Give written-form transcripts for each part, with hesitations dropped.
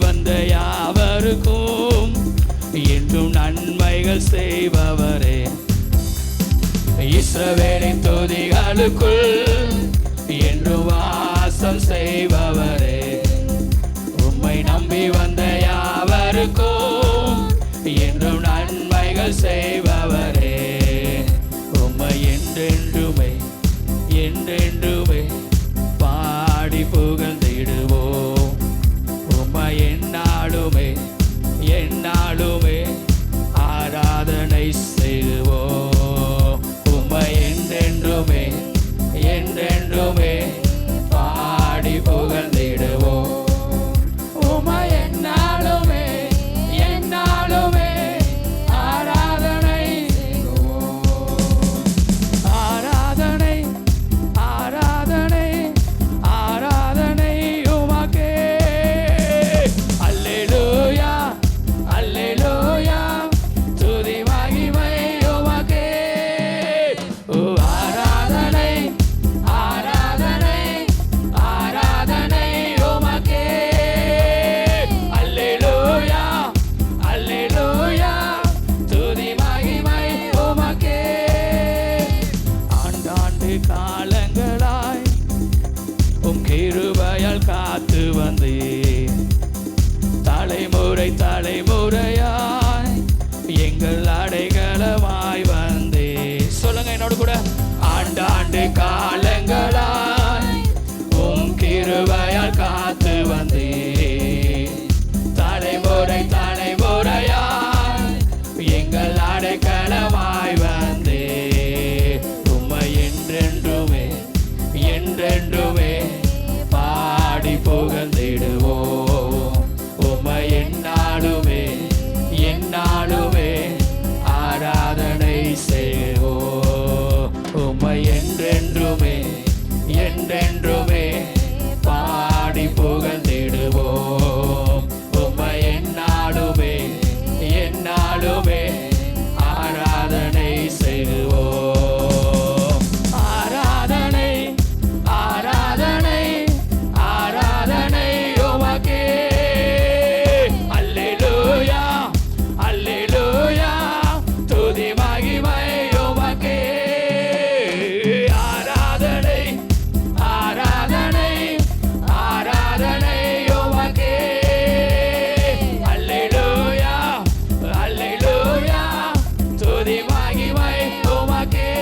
வந்த யாவருக்கும் என்றும் நன்மைகள் செய்பவரே. இஸ்ரவேலின் துதிகளுக்குள் என்றும் வாசம் செய்பவரே. உம்மை நம்பி வந்த யாவருக்கும் என்றும் நன்மைகள் செய்பவரே. உம்மை என்றென்றுமே என்றென்றுமே பாடி புகழ்ந்திடுவோம். உம்மை எந்நாளுமே எந்நாளுமே ஆராதனை செய்வோம். உம்மை என்றென்றுமே என்றென்றுமே பாடி புகழ்ந்திடுவோம். உம்மை எந்நாளுமே எந்நாளுமே ஆராதனை செய்வோம். ஆராதனை ஆராதனை ஆராதனை உமக்கே. அல்லேலூயா அல்லேலூயா துதி மகிமை உமக்கே. ஆராதனை ஆராதனை ஆராதனை உமக்கே. அல்லேலூயா அல்லேலூயா துதி மகிமை உமக்கே. ஆண்டாண்டு காலங்களாய் உம் கிருபையால் காத்து வந்தே. தலைமுறை தலைமுறையாய் எங்கள் அடைக்கலமாய் வந்தே. சொல்லுங்க என்னோட கூட. ஆண்டாண்டு காலங்களாய் உம் கிருபையால் காத்து வந்தே. தலைமுறை தலைமுறையாய் எங்கள் அடைக்கலமாய் வந்தே. உம்மை என்றென்றுமே என்றென்றுமே பாடி புகழ்ந்திடுவோம். உம்மை எந்நாளுமே எந்நாளுமே ஆராதனை செய்வோம். உம்மை என்றென்றுமே என்றென்றுமே பாடி புகழ்ந்திடுவோம். உம்மை எந்நாளுமே எந்நாளுமே ஆராதனை செய்வோம். ஆராதனை ஆராதனை ஆராதனை உமக்கே. அல்லேலூயா அல்லேலூயா துதி மகிமை உமக்கே. ஆராதனை ஆராதனை ஆராதனை உமக்கே. அல்லேலூயா அல்லேலூயா துதி மகிமை உமக்கே.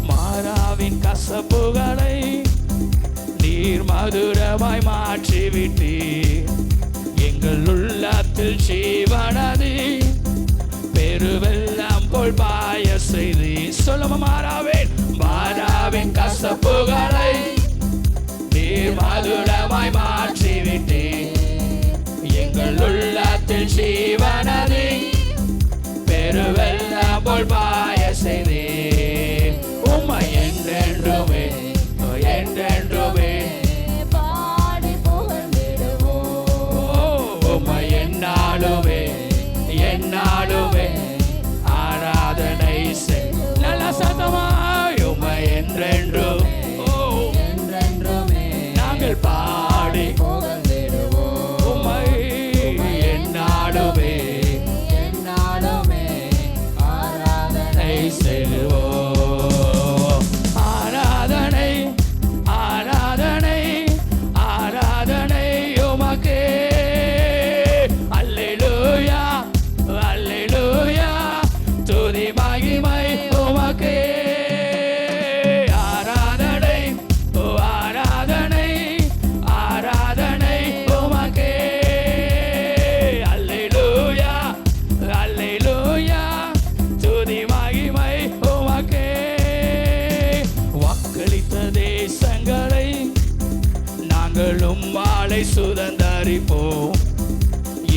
மாறாவின் கசப்புகளை நீர் மதுரமாய் மாற்றிவிட்டீர். எங்கள் உள்ளத்தில் ஜீவனதி பெருவெல்லாம் போல் பாய செய்தி. சொல்லுமா. மாறாவின் கசப்புகளை நீர் மதுரமாய் மாற்றிவிட்டீர். எங்கள் உள்ளத்தில் ஜீவனதி பெருவெல்லாம் போல் பாய செய்தி. உம்மை என்றென்றுமே என்றென்றுமே பாடி புகழ்ந்திடுவோம். உம்மை எந்நாளுமே எந்நாளுமே ஆராதனை செய். நல்ல சத்தமாய் உம்மை என்றென்றும் என்றென்றுமே நாங்கள் பாடி புகழ்ந்திடுவோம். உம்மை எந்நாளுமே எந்நாளுமே ஆராதனை செய்வோம். ஆராதனை ஆராதனை ஆராதனை உமக்கே. அல்லேலூயா அல்லேலூயா துதி மகிமை உமக்கே. ஆராதனை ஆராதனை ஆராதனை உமக்கே. அல்லேலூயா அல்லேலூயா துதி மகிமை உமக்கே. வாக்களித்த தேசங்களை நாங்களும் வாழை சுதந்தரிப்போம்.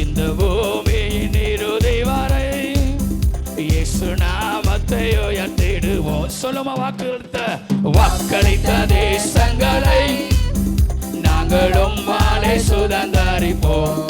இந்த பூமியின் இறுதி வரை இயேசு நாமத்தை உயர்த்திடுவோம். சொல்லுமா. வாக்களித்த தேசங்களை நாங்களும் வாழை சுதந்தரிப்போம்.